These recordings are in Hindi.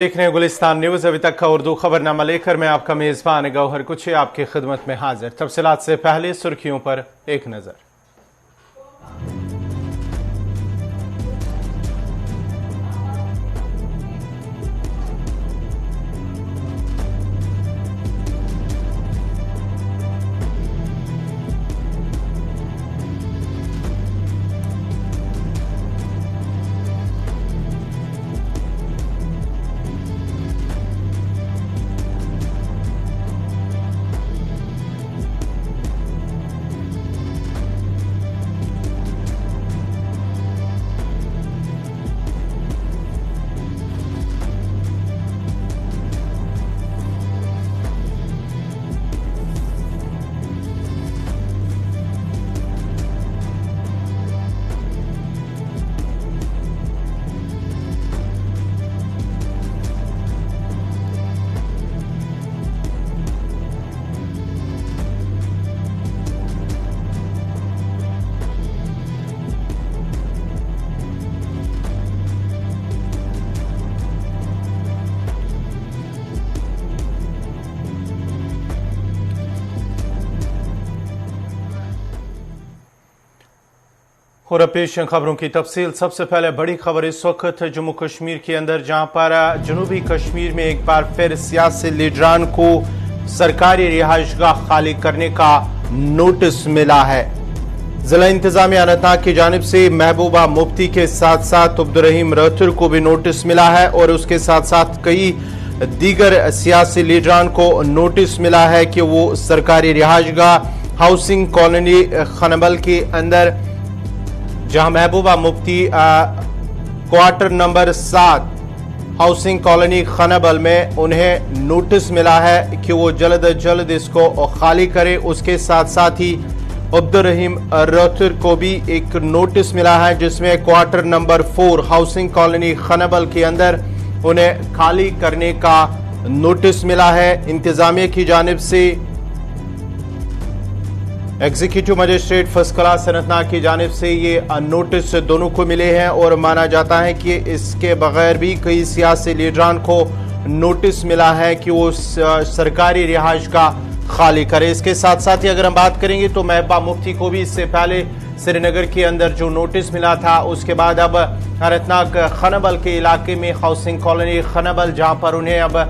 देख रहे हैं गुलिस्तान न्यूज। अभी तक का उर्दू खबरनामा लेकर मैं आपका मेजबान गौहर कुछे आपकी खिदमत में हाजिर। तफसीलात से पहले सुर्खियों पर एक नजर। और पेश खबरों की तफसील। सबसे पहले बड़ी खबर इस वक्त जम्मू कश्मीर के अंदर, जहां पर जनूबी कश्मीर में एक बार फिर सियासी लीडरान को सरकारी रिहाइशगाह खाली करने का नोटिस मिला है। जिला इंतजामिया अनंतनाग की जानिब से महबूबा मुफ्ती के साथ साथ अब्दुर्रहीम रैथर को भी नोटिस मिला है और उसके साथ साथ कई दीगर सियासी लीडरान को नोटिस मिला है कि वो सरकारी रिहाइशगाह हाउसिंग कॉलोनी खनबल के अंदर, जहां Mehbooba Mufti quarter number 7 housing colony खनबल में उन्हें नोटिस मिला है कि वो जल्द अज जल्द इसको खाली करे। उसके साथ साथ ही अब्दुर्रहीम रैथर को भी एक नोटिस मिला है जिसमें quarter number 4 housing colony Khanabal के अंदर उन्हें खाली करने का नोटिस मिला है। इंतजामिया की जानिब से executive magistrate first class Anantnag की जानिब से ये नोटिस दोनों को मिले हैं और माना जाता है कि इसके बगैर भी कई सियासी लीडरान को नोटिस मिला है कि वो सरकारी रिहाइश का खाली करे। इसके साथ साथ ही अगर हम बात करेंगे तो महबूबा मुफ्ती को भी इससे पहले श्रीनगर के अंदर जो नोटिस मिला था, उसके बाद अब अनंतनाग खनबल के इलाके में हाउसिंग कॉलोनी खनबल, जहां पर उन्हें अब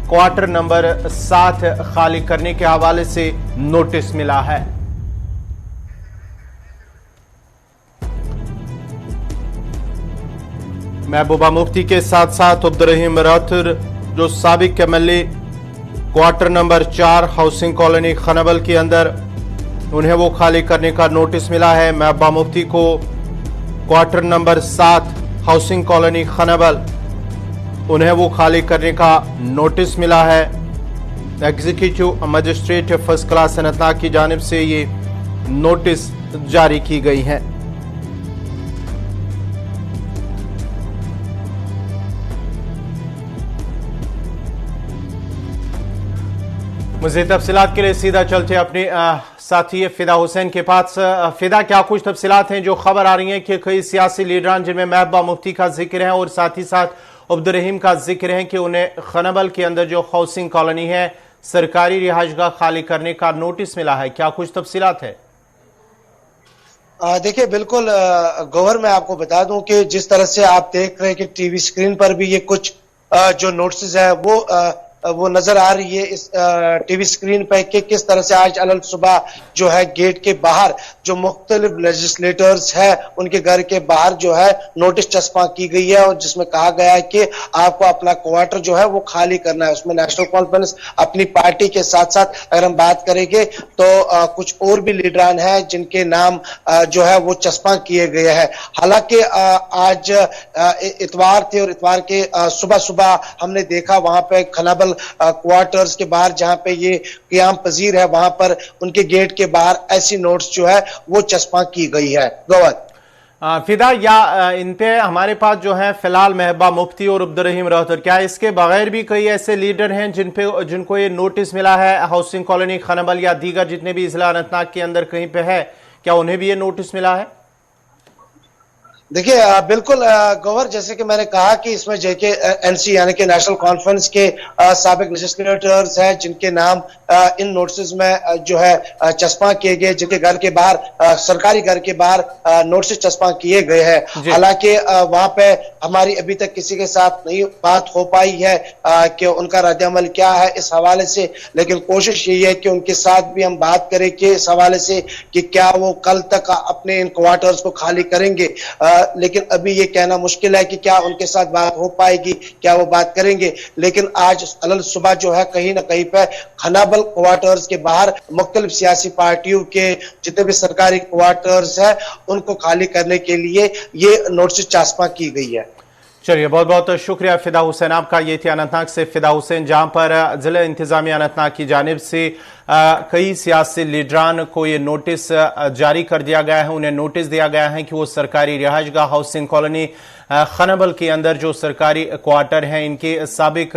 क्वार्टर नंबर 7 खाली करने के हवाले से नोटिस मिला है। महबूबा मुफ्ती के साथ साथ अब्दुर्रहीम रैथर जो साबिक MLA quarter number 4 housing colony Khanabal के अंदर, उन्हें वो खाली करने का नोटिस मिला है। महबूबा मुफ्ती को क्वार्टर नंबर 7 हाउसिंग कॉलोनी खनबल, उन्हें वो खाली करने का नोटिस मिला है। Executive magistrate first class Anantnag की जानिब से ये नोटिस जारी की गई है। मज़ीद तफसीलात के लिए सीधा चलते अपने साथी फिदा हुसैन के पास। फिदा, क्या कुछ तफसीलात हैं जो खबर आ रही हैं कि कई सियासी लीडरान जिनमें महबूबा मुफ्ती का जिक्र है और साथ ही साथ अब्दुर्रहीम का जिक्र है कि उन्हें खनबल के अंदर जो हाउसिंग कॉलोनी है सरकारी रिहाइशगाह खाली करने का नोटिस मिला है, क्या कुछ तफसीलात है? देखिए, बिल्कुल गौहर, मैं आपको बता दूं कि जिस तरह से आप देख रहे हैं कि टीवी स्क्रीन पर भी ये कुछ जो नोटिस है वो नजर आ रही है इस टीवी स्क्रीन पर कि किस तरह से आज अलग सुबह जो है गेट के बाहर जो मुख्तलिफ लेजिस्लेटर्स है उनके घर के बाहर जो है नोटिस चस्पा की गई है और जिसमें कहा गया है कि आपको अपना क्वार्टर जो है वो खाली करना है। उसमें नेशनल कॉन्फ्रेंस अपनी पार्टी के साथ साथ अगर हम बात करेंगे तो कुछ और भी लीडरान हैं जिनके नाम जो है वो चस्पा किए गए हैं। हालांकि आज इतवार थे और इतवार के सुबह सुबह हमने देखा वहां पे खनबल क्वार्टर्स के बाहर जहां पे ये क़याम पजीर है वहां पर उनके गेट के बाहर ऐसी नोट्स जो है वो चस्पा की गई है। गौर फिदा, या इन पे हमारे पास जो है फिलहाल महबूबा मुफ्ती और अब्दुर्रहीम रैथर, क्या इसके बगैर भी कई ऐसे लीडर हैं जिनको ये नोटिस मिला है हाउसिंग कॉलोनी खनबल या दीगर जितने भी जिला अनंतनाग के अंदर कहीं पे है, क्या उन्हें भी ये नोटिस मिला है? देखिए बिल्कुल गौहर, जैसे कि मैंने कहा कि इसमें जेके एनसी यानी कि नेशनल कॉन्फ्रेंस के साबिक लेजिस्लेटर्स हैं जिनके नाम इन नोटिस में जो है चस्पा किए गए, जिनके घर के बाहर सरकारी घर के बाहर नोटिस चस्पा किए गए हैं। हालांकि वहां पे हमारी अभी तक किसी के साथ नहीं बात हो पाई है कि उनका रद्द-ए-अमल क्या है इस हवाले से, लेकिन कोशिश यही है कि उनके साथ भी हम बात करें कि इस हवाले से कि क्या वो कल तक अपने इन क्वार्टर्स को खाली करेंगे। लेकिन अभी ये कहना मुश्किल है कि क्या उनके साथ बात हो पाएगी, क्या वो बात करेंगे। लेकिन आज अलग सुबह जो है कहीं ना कहीं पे खनाबल क्वार्टर्स के बाहर मुख्तलिफ सियासी पार्टियों के जितने भी सरकारी क्वार्टर्स है उनको खाली करने के लिए ये नोटिस चस्पा की गई है। चलिए, बहुत बहुत शुक्रिया फिदा हुसैन आपका। ये थी अनंतनाग से फिदा हुसैन, जहां पर जिला इंतजामिया अनंतनाग की जानिब से कई सियासी लीडरान को ये नोटिस जारी कर दिया गया है। उन्हें नोटिस दिया गया है कि वो सरकारी रिहाइशगाह हाउसिंग कॉलोनी खनाबल के अंदर जो सरकारी क्वार्टर हैं, इनके साबिक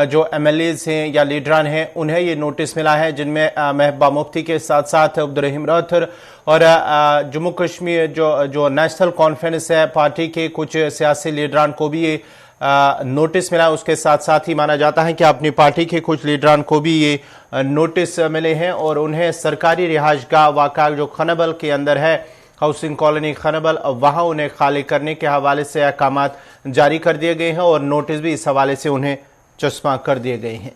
जो एमएलएज हैं या लीडरान हैं, उन्हें ये नोटिस मिला है, जिनमें महबूबा मुफ्ती के साथ साथ अब्दुर्रहीम राथर और जम्मू कश्मीर जो नेशनल कॉन्फ्रेंस है पार्टी के कुछ सियासी लीडरान को भी ये नोटिस मिला है। उसके साथ साथ ही माना जाता है कि अपनी पार्टी के कुछ लीडरान को भी ये नोटिस मिले हैं और उन्हें सरकारी रिहाइशगाह वाक़ा जो खनाबल के अंदर है, हाउसिंग कॉलोनी खनाबल, वहां उन्हें खाली करने के हवाले से अहकाम जारी कर दिए गए हैं और नोटिस भी इस हवाले से उन्हें चस्पा कर दिए गए हैं।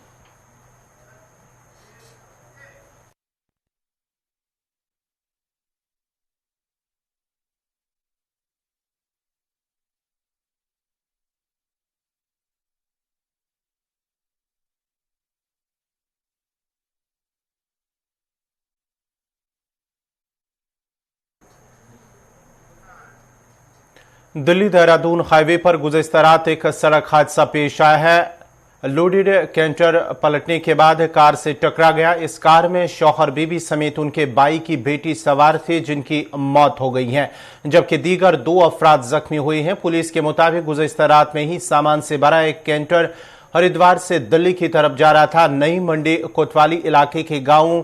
दिल्ली देहरादून हाईवे पर गुज़िश्ता रात एक सड़क हादसा पेश आया है। लोडेड कैंटर पलटने के बाद कार से टकरा गया। इस कार में शौहर बीवी समेत उनके बाई की बेटी सवार थे, जिनकी मौत हो गई है, जबकि दीगर 2 अफराद जख्मी हुए हैं। पुलिस के मुताबिक गुज़िश्ता रात में ही सामान से भरा एक कैंटर हरिद्वार से दिल्ली की तरफ जा रहा था। नई मंडी कोतवाली इलाके के गांव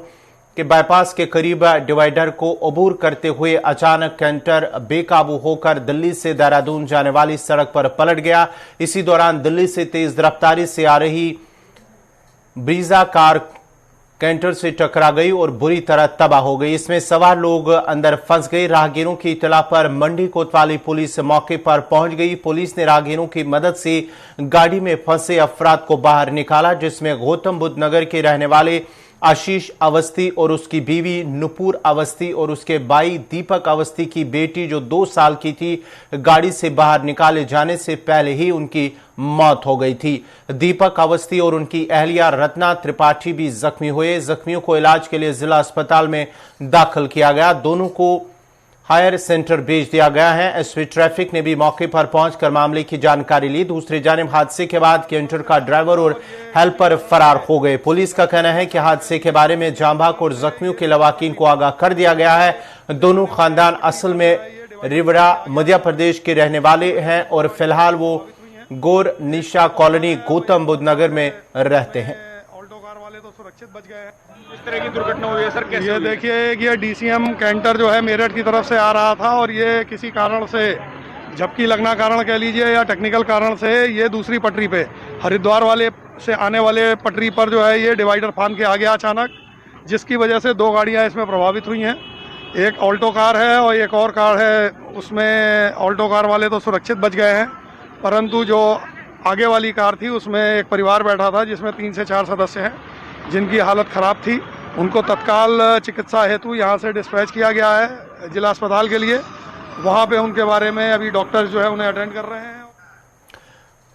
के बाईपास के करीब डिवाइडर को अबूर करते हुए अचानक कैंटर बेकाबू होकर दिल्ली से देहरादून जाने वाली सड़क पर पलट गया। इसी दौरान दिल्ली से तेज रफ्तारी से आ रही ब्रीजा कार कैंटर से टकरा गई और बुरी तरह तबाह हो गई। इसमें सवार लोग अंदर फंस गए। राहगीरों की इतला पर मंडी कोतवाली पुलिस मौके पर पहुंच गई। पुलिस ने राहगीरों की मदद से गाड़ी में फंसे अफराद को बाहर निकाला, जिसमें गौतम बुद्ध नगर के रहने वाले आशीष अवस्थी और उसकी बीवी नुपुर अवस्थी और उसके भाई दीपक अवस्थी की बेटी जो 2 साल की थी, गाड़ी से बाहर निकाले जाने से पहले ही उनकी मौत हो गई थी। दीपक अवस्थी और उनकी अहलिया रत्ना त्रिपाठी भी जख्मी हुए। जख्मियों को इलाज के लिए जिला अस्पताल में दाखिल किया गया। दोनों को हायर सेंटर भेज दिया गया है। एसपी ट्रैफिक ने भी मौके पर पहुंचकर मामले की जानकारी ली। दूसरी जानिब हादसे के बाद कैंटर का ड्राइवर और हेल्पर फरार हो गए। पुलिस का कहना है कि हादसे के बारे में जांबाक और जख्मियों के लवाकिन को आगाह कर दिया गया है। दोनों खानदान असल में रिवड़ा मध्य प्रदेश के रहने वाले हैं और फिलहाल वो गोर निशा कॉलोनी गौतम बुद्ध नगर में रहते हैं। ऑल्टो कार वाले तो सुरक्षित बच गए हैं। इस तरह की दुर्घटना हुई है सर, कैसे? ये देखिए, ये डीसीएम कैंटर जो है मेरठ की तरफ से आ रहा था और ये किसी कारण से झपकी लगना कारण कह लीजिए या टेक्निकल कारण से ये दूसरी पटरी पे हरिद्वार वाले से आने वाले पटरी पर जो है ये डिवाइडर फान के आ गया अचानक, जिसकी वजह से 2 गाड़ियां इसमें प्रभावित हुई हैं। एक ऑल्टो कार है और एक और कार है। उसमें ऑल्टो कार वाले तो सुरक्षित बच गए हैं, परंतु जो आगे वाली कार थी उसमें एक परिवार बैठा था जिसमें 3 से 4 सदस्य हैं, जिनकी हालत ख़राब थी। उनको तत्काल चिकित्सा हेतु यहाँ से डिस्पैच किया गया है जिला अस्पताल के लिए। वहाँ पे उनके बारे में अभी डॉक्टर्स जो है उन्हें अटेंड कर रहे हैं।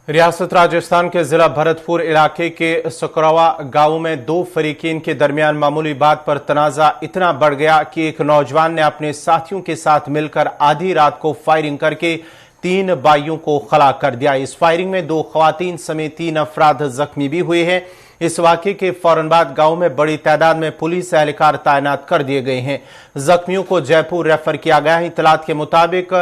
रियासत राजस्थान के जिला भरतपुर इलाके के सकरावा गांव में 2 फरीकीन के दरमियान मामूली बात पर तनाजा इतना बढ़ गया कि एक नौजवान ने अपने साथियों के साथ मिलकर आधी रात को फायरिंग करके 3 भाइयों को खला कर दिया। इस फायरिंग में 2 खवातीन समेत 3 अफराद जख्मी भी हुए हैं। इस वाक़े के फौरन बाद गांव में बड़ी तादाद में पुलिस एहलकार तैनात कर दिए गए हैं। जख्मियों को जयपुर रेफर किया गया है। इतलात के मुताबिक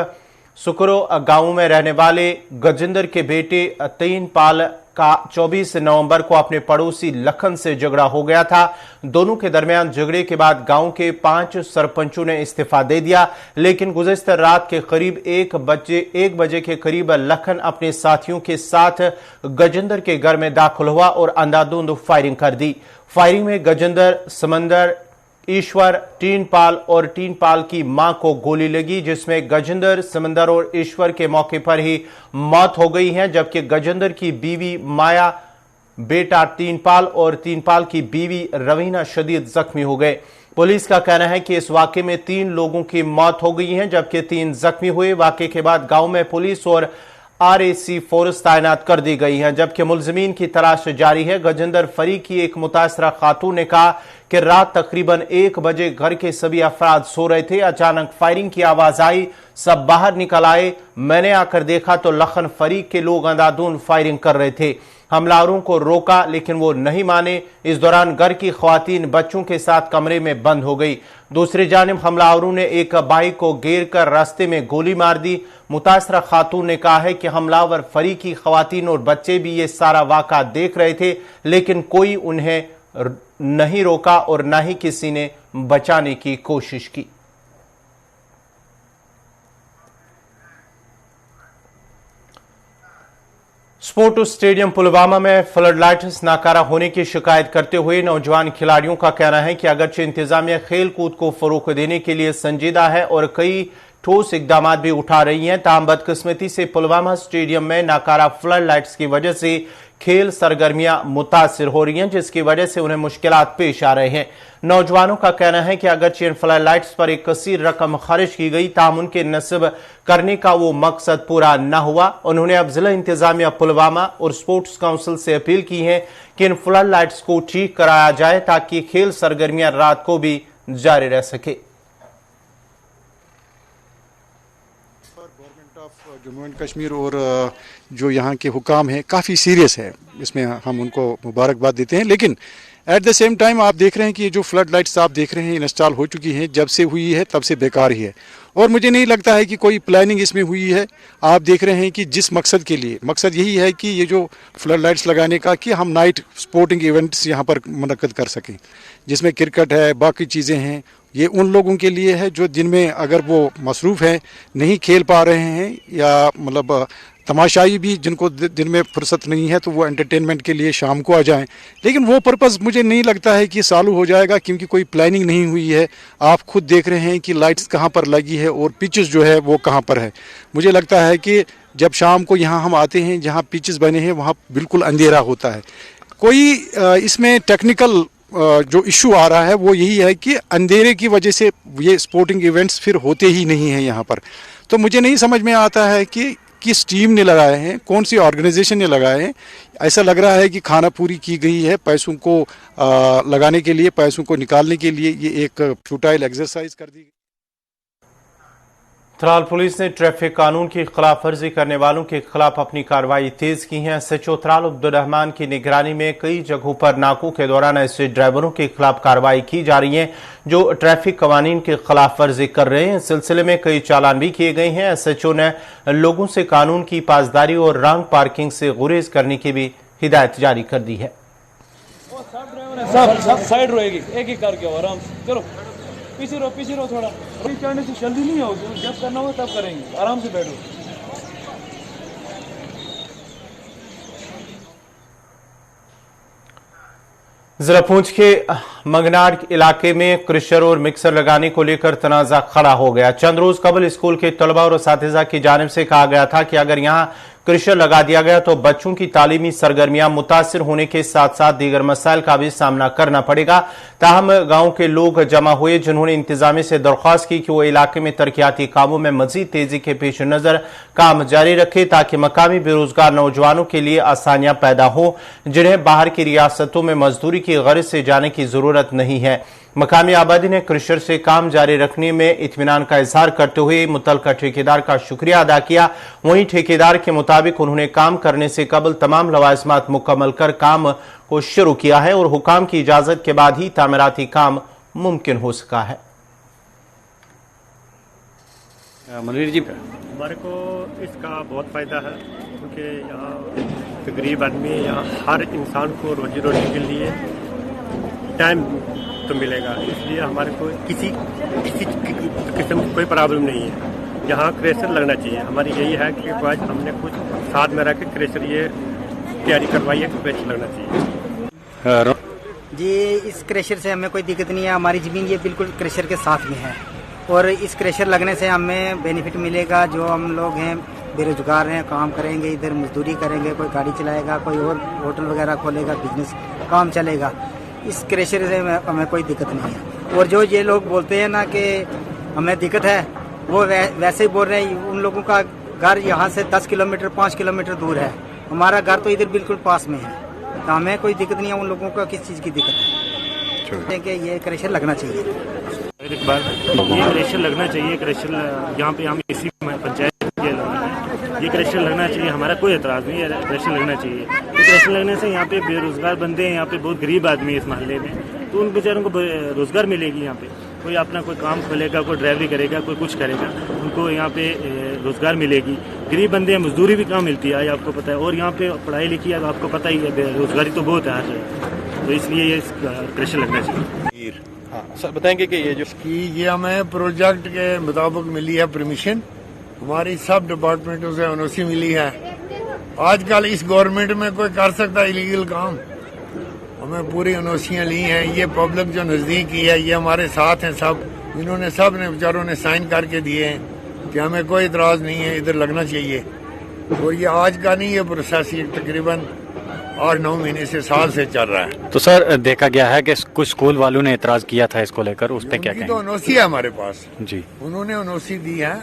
सुकरो गांव में रहने वाले गजेंद्र के बेटे 3 पाल का 24 नवंबर को अपने पड़ोसी लखन से झगड़ा हो गया था। दोनों के दरमियान झगड़े के बाद गांव के 5 सरपंचों ने इस्तीफा दे दिया, लेकिन गुज़िश्ता रात के करीब 1 बजे के करीब लखन अपने साथियों के साथ गजेंद्र के घर में दाखिल हुआ और अंधाधुंध फायरिंग कर दी। फायरिंग में गजेंद्र, समंदर, ईश्वर, टीनपाल और टीनपाल की मां को गोली लगी, जिसमें गजेंद्र, समंदर और ईश्वर के मौके पर ही मौत हो गई है, जबकि गजेंद्र की बीवी माया, बेटा तीनपाल और तीनपाल की बीवी रवीना शदीद जख्मी हो गए। पुलिस का कहना है कि इस वाकये में 3 लोगों की मौत हो गई है, जबकि 3 जख्मी हुए। वाकये के बाद गांव में पुलिस और RAC फोर्स तैनात कर दी गई है, जबकि मुलजिमीन की तलाश जारी है। गजेंद्र फरीक की एक मुतासरा खातून ने कहा कि रात तकरीबन 1 बजे घर के सभी अफराद सो रहे थे, अचानक फायरिंग की आवाज आई, सब बाहर निकल आए। मैंने आकर देखा तो लखन फरीक के लोग अंधाधुंध फायरिंग कर रहे थे। हमलावरों को रोका लेकिन वो नहीं माने। इस दौरान घर की खवातीन बच्चों के साथ कमरे में बंद हो गई। दूसरी जानिब हमलावरों ने एक बाइक को घेर कर रास्ते में गोली मार दी। मुतासरा खातून ने कहा है कि हमलावर फरीकी खवातीन और बच्चे भी ये सारा वाक़ा देख रहे थे, लेकिन कोई उन्हें नहीं रोका और न ही किसी ने बचाने की कोशिश की। स्पोर्ट्स स्टेडियम पुलवामा में फ्लडलाइट्स नाकारा होने की शिकायत करते हुए नौजवान खिलाड़ियों का कहना है कि अगरचे इंतजामिया खेल कूद को फरोग देने के लिए संजीदा है और कई ठोस इकदाम भी उठा रही हैं, ताहम बदकिस्मती से पुलवामा स्टेडियम में नाकारा फ्लडलाइट्स की वजह से खेल सरगर्मियां मुतासिर हो रही हैं, जिसकी वजह से उन्हें मुश्किलात पेश आ रहे हैं। नौजवानों का कहना है कि अगरचे इन फ्लडलाइट्स पर एक कसीर रकम खर्च की गई, ताहम उनके नस्ब करने का वो मकसद पूरा न हुआ। उन्होंने अब जिला इंतजामिया पुलवामा और स्पोर्ट्स काउंसिल से अपील की है कि इन फ्लडलाइट्स को ठीक कराया जाए ताकि खेल सरगर्मियां रात को भी जारी रह सके। Government of Jammu and Kashmir और जो यहाँ के हुकाम हैं काफ़ी सीरियस है, इसमें हम उनको मुबारकबाद देते हैं। लेकिन एट द सेम टाइम आप देख रहे हैं कि ये जो फ्लड लाइट्स आप देख रहे हैं इंस्टॉल हो चुकी हैं, जब से हुई है तब से बेकार ही है और मुझे नहीं लगता है कि कोई प्लानिंग इसमें हुई है। आप देख रहे हैं कि जिस मकसद के लिए, मकसद यही है कि ये जो फ्लड लाइट्स लगाने का कि हम नाइट स्पोर्टिंग इवेंट्स यहाँ पर मुनक्कद कर सकें, जिसमें क्रिकेट है, बाकी चीज़ें हैं। ये उन लोगों के लिए है जो दिन में अगर वो मसरूफ़ हैं, नहीं खेल पा रहे हैं, या मतलब तमाशाई भी जिनको दिन में फुर्सत नहीं है तो वो एंटरटेनमेंट के लिए शाम को आ जाएं। लेकिन वो पर्पज़ मुझे नहीं लगता है कि चालू हो जाएगा, क्योंकि कोई प्लानिंग नहीं हुई है। आप खुद देख रहे हैं कि लाइट्स कहाँ पर लगी है और पिचेस जो है वो कहाँ पर है। मुझे लगता है कि जब शाम को यहाँ हम आते हैं, जहाँ पिचेस बने हैं वहाँ बिल्कुल अंधेरा होता है। कोई इसमें टेक्निकल जो इशू आ रहा है वो यही है कि अंधेरे की वजह से ये स्पोर्टिंग इवेंट्स फिर होते ही नहीं हैं यहाँ पर। तो मुझे नहीं समझ में आता है कि किस टीम ने लगाए हैं, कौन सी ऑर्गेनाइजेशन ने लगाए हैं। ऐसा लग रहा है कि खाना पूरी की गई है पैसों को लगाने के लिए, पैसों को निकालने के लिए ये एक फ्यूटाइल एक्सरसाइज कर दी गई। थराल पुलिस ने ट्रैफिक कानून की खिलाफ वर्जी करने वालों के खिलाफ अपनी कार्रवाई तेज की है। SHO थराल अब्दुल रहमान की निगरानी में कई जगहों पर नाकों के दौरान ऐसे ड्राइवरों के खिलाफ कार्रवाई की जा रही है जो ट्रैफिक कवानीन की खिलाफ वर्जी कर रहे हैं। इस सिलसिले में कई चालान भी किए गए हैं। SHO ने लोगों से कानून की पासदारी और रॉन्ग पार्किंग से गुरेज करने की भी हिदायत जारी कर दी है। सब साइड रहेगी, एक ही करके आराम से चलो, पीछे रहो थोड़ा, अभी चढ़ने से जल्दी नहीं हो, जब करना हो तब करेंगे, आराम से बैठो। जिला पुंछ के मंगनार इलाके में क्रशर और मिक्सर लगाने को लेकर तनाजा खड़ा हो गया। चंद रोज कबल स्कूल के तलबा और असातिज़ा की जानिब से कहा गया था कि अगर यहां क्रशर लगा दिया गया तो बच्चों की तालीमी सरगर्मियां मुतासिर होने के साथ साथ दीगर मसाइल का भी सामना करना पड़ेगा। ताहम गांव के लोग जमा हुए जिन्होंने इंतजामिया से दरख्वास्त की कि वो इलाके में तरक्याती कामों में मजीद तेजी के पेश नजर काम जारी रखे ताकि मकामी बेरोजगार नौजवानों के लिए आसानियां पैदा हो जिन्हें बाहर की रियासतों में मजदूरी की गर्ज से जाने की जरूरत नहीं है। मकामी आबादी ने क्रशर से काम जारी रखने में इत्मीनान का इजहार करते हुए मुतल्लिका ठेकेदार का शुक्रिया अदा किया। वहीं ठेकेदार के मुताबिक उन्होंने काम करने से कबल तमाम लवाज़िमात मुकम्मल कर काम को शुरू किया है और हुकाम की इजाजत के बाद ही तामीराती काम मुमकिन हो सका है। मनवीर जी, हमारे को इसका बहुत फ़ायदा है क्योंकि यहाँ एक गरीब आदमी है, यहाँ हर इंसान को रोजी रोटी के लिए टाइम तो मिलेगा, इसलिए हमारे को किसी किस्म की कोई प्रॉब्लम नहीं है। यहाँ क्रेशर लगना चाहिए। हमारी यही है कि आज हमने कुछ साथ में रख के क्रेशर ये तैयारी करवाई है कि क्रेशर लगना चाहिए। जी, इस क्रेशर से हमें कोई दिक्कत नहीं है। हमारी ज़मीन ये बिल्कुल क्रेशर के साथ में है और इस क्रेशर लगने से हमें बेनिफिट मिलेगा। जो हम लोग हैं बेरोजगार हैं, काम करेंगे, इधर मजदूरी करेंगे, कोई गाड़ी चलाएगा, कोई और होटल वगैरह खोलेगा, बिजनेस काम चलेगा। इस क्रेशर से हमें कोई दिक्कत नहीं है। और जो ये लोग बोलते हैं ना कि हमें दिक्कत है, वो वैसे ही बोल रहे हैं। उन लोगों का घर यहाँ से 10 किलोमीटर 5 किलोमीटर दूर है, हमारा घर तो इधर बिल्कुल पास में है, तो हमें कोई दिक्कत नहीं है। उन लोगों का किस चीज़ की दिक्कत है कि ये क्रेशर लगना चाहिए। एक बार ये क्रेशर लगना चाहिए। क्रेशर यहाँ पे हम इसी पंचायत के लोग हैं, ये क्रेशर लगना चाहिए, हमारा कोई एतराज़ नहीं है। क्रेशर लगना चाहिए। तो क्रेशर लगने से यहाँ पे बेरोजगार बंदे हैं, यहाँ पे बहुत गरीब आदमी है इस मोहल्ले में, तो उन बेचारों को रोजगार मिलेगी। यहाँ पे कोई अपना कोई काम खोलेगा, कोई ड्राइवरी करेगा, कोई कुछ करेगा, उनको यहाँ पे रोजगार मिलेगी। गरीब बंदे हैं, मजदूरी भी कम मिलती है, आपको पता है। और यहाँ पे पढ़ाई लिखी है, आपको पता ही है, बेरोजगारी तो बहुत है हर जगह, तो इसलिए ये क्रेशर लगना चाहिए। हाँ सर, बताएंगे कि ये हमें प्रोजेक्ट के मुताबिक मिली है परमिशन, हमारी सब डिपार्टमेंटों से एनओसी मिली है। आजकल इस गवर्नमेंट में कोई कर सकता है इलीगल काम, हमें पूरी एनओसियां ली हैं। ये पब्लिक जो नजदीक की है, ये हमारे साथ हैं सब, इन्होंने सब ने बेचारों ने साइन करके दिए हैं कि हमें कोई इतराज नहीं है, इधर लगना चाहिए। और ये आज का नहीं, ये प्रोसेस ये तकरीबन 8-9 महीने से साल से चल रहा है। तो सर देखा गया है कि कुछ स्कूल वालों ने एतराज किया था इसको लेकर, उस पर क्या कहेंगे? तो एनओसी है हमारे पास जी, उन्होंने एनओसी दी है।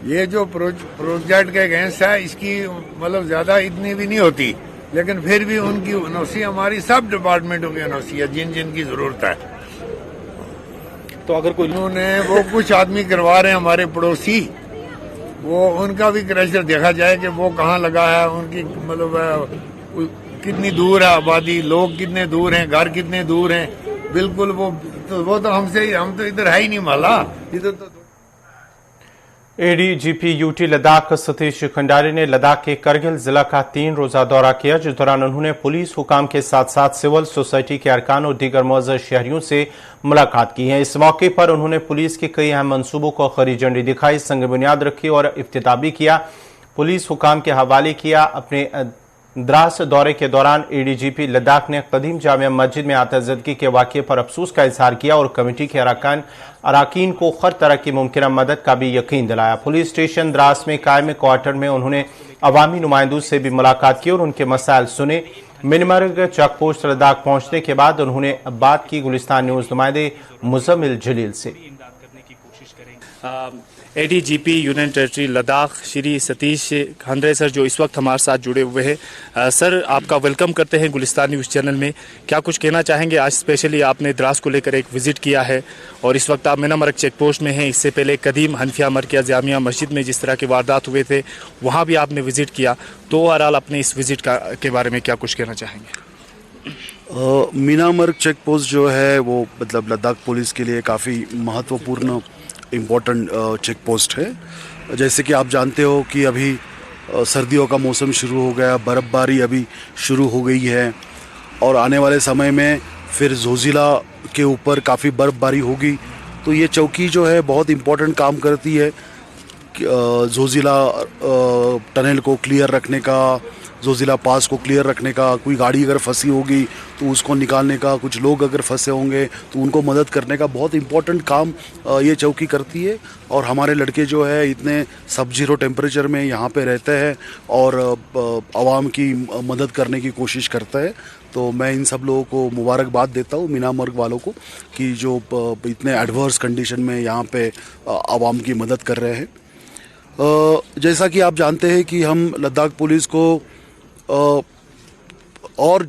ये जो प्रोजेक्ट के अगेंस्ट है, इसकी मतलब ज्यादा इतनी भी नहीं होती, लेकिन फिर भी उनकी एनओसी हमारी सब डिपार्टमेंटों की एनओसी है जिन जिन की जरूरत है। तो अगर कोई उन्होंने वो कुछ आदमी करवा रहे हैं हमारे पड़ोसी, वो उनका भी क्रेशर देखा जाए कि वो कहाँ लगा है, उनकी मतलब कितनी दूर है आबादी, लोग कितने दूर हैं, घर कितने दूर हैं। बिल्कुल वो तो हमसे, हम तो इधर है ही नहीं माला इधर तो। एडीजीपी यूटी लद्दाख सतीश खंडारी ने लद्दाख के करगिल जिला का 3 रोजा दौरा किया, जिस दौरान उन्होंने पुलिस हुकाम के साथ साथ सिविल सोसाइटी के अरकान और दीगर मुअज़्ज़ज़ शहरियों से मुलाकात की है। इस मौके पर उन्होंने पुलिस के कई अहम मंसूबों को हरी झंडी दिखाई, संग बुनियाद रखी और इफ्तिताह भी किया। पुलिस हुकाम के हवाले किया। अपने द्रास दौरे के दौरान एडीजीपी लद्दाख ने कदीम जामिया मस्जिद में आतज़दगी के वाक़े पर अफसोस का इजहार किया और कमेटी के अरकान को हर तरह की मुमकिन मदद का भी यकीन दिलाया। पुलिस स्टेशन द्रास में कायम क्वार्टर में उन्होंने अवामी नुमाइंदों से भी मुलाकात की और उनके मसाइल सुने। मिनमर्ग चेक पोस्ट लद्दाख पहुंचने के बाद उन्होंने बात की गुलिस्तान न्यूज़ नुमाइंदे मुजम्मिल जलील से। ADGP union territory Ladakh Shri Satish Khandre sir जो इस वक्त हमारे साथ जुड़े हुए हैं। सर आपका वेलकम करते हैं गुलिस्तान न्यूज़ चैनल में। क्या कुछ कहना चाहेंगे? आज स्पेशली आपने द्रास को लेकर एक विजिट किया है और इस वक्त आप मिनमर्ग चेक पोस्ट में हैं। इससे पहले कदीम हनफिया मरकज़ जामिया मस्जिद में जिस तरह के वारदात हुए थे वहाँ भी आपने विजिट किया, तो ओवरऑल अपने इस विजिट के बारे में क्या कुछ कहना चाहेंगे? मिनमर्ग चेक पोस्ट जो है वो मतलब लद्दाख पुलिस के लिए काफ़ी महत्वपूर्ण इम्पोर्टेंट चेक पोस्ट है। जैसे कि आप जानते हो कि अभी सर्दियों का मौसम शुरू हो गया, बर्फ़बारी अभी शुरू हो गई है और आने वाले समय में फिर जोजिला के ऊपर काफ़ी बर्फ़बारी होगी, तो ये चौकी जो है बहुत इम्पोर्टेंट काम करती है। जोजिला टनल को क्लियर रखने का, जोजिला पास को क्लियर रखने का, कोई गाड़ी अगर फंसी होगी तो उसको निकालने का, कुछ लोग अगर फंसे होंगे तो उनको मदद करने का बहुत इम्पोर्टेंट काम ये चौकी करती है। और हमारे लड़के जो है इतने सब जीरो टेम्परेचर में यहाँ पे रहते हैं और आवाम की मदद करने की कोशिश करते हैं। तो मैं इन सब लोगों को मुबारकबाद देता हूँ, मिनामर्ग वालों को, कि जो इतने एडवर्स कंडीशन में यहाँ पे आवाम की मदद कर रहे हैं। जैसा कि आप जानते हैं कि हम लद्दाख पुलिस को और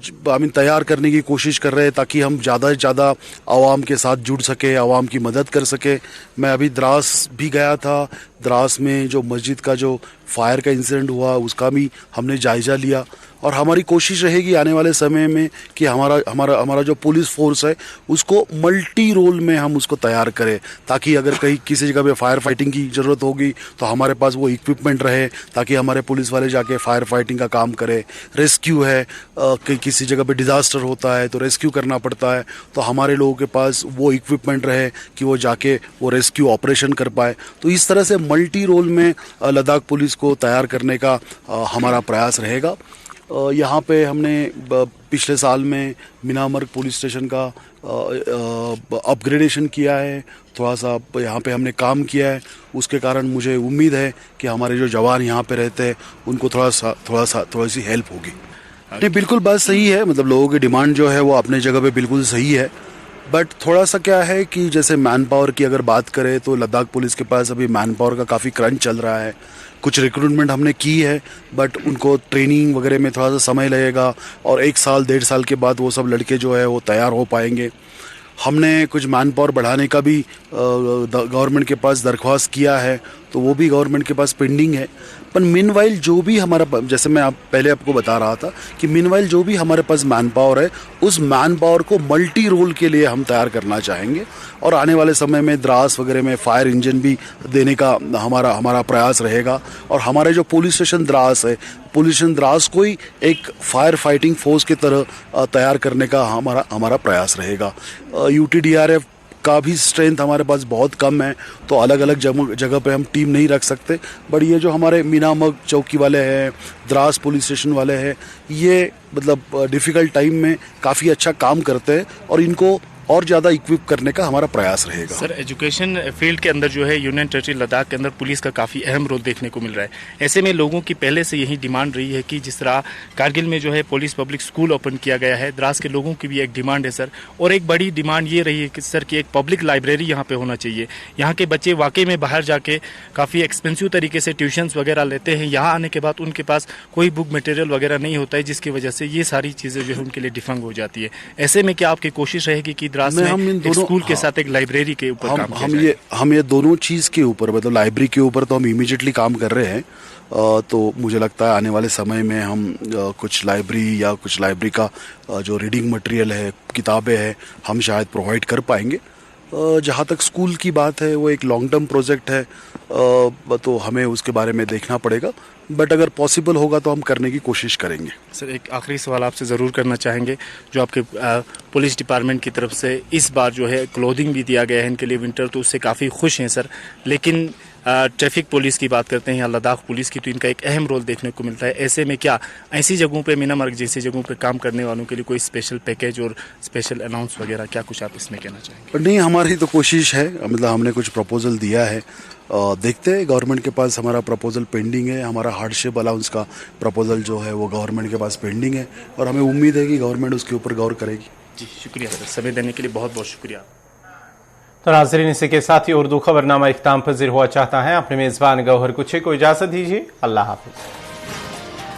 तैयार करने की कोशिश कर रहे हैं ताकि हम ज़्यादा से ज़्यादा आवाम के साथ जुड़ सके, आवाम की मदद कर सके। मैं अभी द्रास भी गया था, द्रास में जो मस्जिद का जो फायर का इंसिडेंट हुआ उसका भी हमने जायज़ा लिया। और हमारी कोशिश रहेगी आने वाले समय में कि हमारा जो पुलिस फोर्स है उसको मल्टी रोल में हम उसको तैयार करें, ताकि अगर कहीं किसी जगह पे फायर फाइटिंग की ज़रूरत होगी तो हमारे पास वो इक्विपमेंट रहे, ताकि हमारे पुलिस वाले जाके फायर फाइटिंग का काम करें। रेस्क्यू है, किसी जगह पे डिज़ास्टर होता है तो रेस्क्यू करना पड़ता है, तो हमारे लोगों के पास वो इक्विपमेंट रहे कि वो जाके वो रेस्क्यू ऑपरेशन कर पाए। तो इस तरह से मल्टी रोल में लद्दाख पुलिस को तैयार करने का हमारा प्रयास रहेगा। यहाँ पे हमने पिछले साल में मीनामर्ग पुलिस स्टेशन का अपग्रेडेशन किया है, थोड़ा सा यहाँ पे हमने काम किया है। उसके कारण मुझे उम्मीद है कि हमारे जो जवान यहाँ पे रहते हैं उनको थोड़ी सी हेल्प होगी। नहीं, बिल्कुल बात सही है, मतलब लोगों की डिमांड जो है वो अपने जगह पे बिल्कुल सही है, बट थोड़ा सा क्या है कि जैसे मैन पावर की अगर बात करें तो लद्दाख पुलिस के पास अभी मैन पावर का काफ़ी क्रंच चल रहा है। कुछ रिक्रूटमेंट हमने की है, बट उनको ट्रेनिंग वगैरह में थोड़ा सा समय लगेगा और 1 साल 1.5 साल के बाद वो सब लड़के जो है वो तैयार हो पाएंगे। हमने कुछ मैन पावर बढ़ाने का भी गवर्नमेंट के पास दरख्वास्त किया है, तो वो भी गवर्नमेंट के पास पेंडिंग है। पर मीनवाइल जो भी हमारा, जैसे मैं पहले आपको बता रहा था कि मीनवाइल जो भी हमारे पास मैन पावर है उस मैन पावर को मल्टी रोल के लिए हम तैयार करना चाहेंगे, और आने वाले समय में द्रास वगैरह में फायर इंजन भी देने का हमारा प्रयास रहेगा। और हमारे जो पुलिस स्टेशन द्रास है, पुलिस स्टेशन द्रास को ही एक फायर फाइटिंग फोर्स की तरह तैयार करने का हमारा प्रयास रहेगा। UTDRF का भी स्ट्रेंथ हमारे पास बहुत कम है, तो अलग अलग जगह पे हम टीम नहीं रख सकते, बट ये जो हमारे मीनामर्ग चौकी वाले हैं, द्रास पुलिस स्टेशन वाले हैं, ये मतलब डिफ़िकल्ट टाइम में काफ़ी अच्छा काम करते हैं और इनको और ज़्यादा इक्विप करने का हमारा प्रयास रहेगा। सर, एजुकेशन फील्ड के अंदर जो है यूनियन टेरिटरी लद्दाख के अंदर पुलिस का काफ़ी अहम रोल देखने को मिल रहा है। ऐसे में लोगों की पहले से यही डिमांड रही है कि जिस तरह कारगिल में जो है पुलिस पब्लिक स्कूल ओपन किया गया है, द्रास के लोगों की भी एक डिमांड है सर। और एक बड़ी डिमांड ये रही है कि सर कि एक पब्लिक लाइब्रेरी यहाँ पे होना चाहिए। यहाँ के बच्चे वाकई में बाहर जाके काफ़ी एक्सपेंसिव तरीके से ट्यूशन्स वगैरह लेते हैं, यहाँ आने के बाद उनके पास कोई बुक मटेरियल वगैरह नहीं होता है, जिसकी वजह से ये सारी चीज़ें जो है उनके लिए डिफंग हो जाती है। ऐसे में क्या आपकी कोशिश रहेगी कि द्रास में स्कूल के साथ एक लाइब्रेरी के ऊपर काम हम ये दोनों चीज़ के ऊपर, मतलब लाइब्रेरी के ऊपर तो हम इमीडिएटली काम कर रहे हैं, तो मुझे लगता है आने वाले समय में हम कुछ लाइब्रेरी का जो रीडिंग मटेरियल है, किताबें हैं, हम शायद प्रोवाइड कर पाएंगे। जहाँ तक स्कूल की बात है वो एक लॉन्ग टर्म प्रोजेक्ट है, तो हमें उसके बारे में देखना पड़ेगा, बट अगर पॉसिबल होगा तो हम करने की कोशिश करेंगे। सर, एक आखिरी सवाल आपसे ज़रूर करना चाहेंगे, जो आपके पुलिस डिपार्टमेंट की तरफ से इस बार जो है क्लोथिंग भी दिया गया है इनके लिए विंटर, तो उससे काफ़ी खुश हैं सर, लेकिन ट्रैफिक पुलिस की बात करते हैं या लद्दाख पुलिस की, तो इनका एक अहम रोल देखने को मिलता है। ऐसे में क्या ऐसी जगहों पे, मीनामर्ग जैसी जगहों पे काम करने वालों के लिए कोई स्पेशल पैकेज और स्पेशल अनाउंस वगैरह, क्या कुछ आप इसमें कहना चाहेंगे? नहीं, हमारी तो कोशिश है, मतलब हमने कुछ प्रपोजल दिया है, देखते हैं। गवर्नमेंट के पास हमारा प्रपोजल पेंडिंग है, हमारा हार्डशिप अलाउंस का प्रपोजल जो है वो गवर्नमेंट के पास पेंडिंग है, और हमें उम्मीद है कि गवर्नमेंट उसके ऊपर गौर करेगी। जी, शुक्रिया सर, समय देने के लिए बहुत बहुत शुक्रिया। तो नाज़रीन, इसी के साथ ही उर्दू खबरनामा इख्तिताम पज़ीर हुआ चाहता है। अपने मेज़बान गौहर कुछे को इजाज़त दीजिए। अल्लाह हाफ़िज़।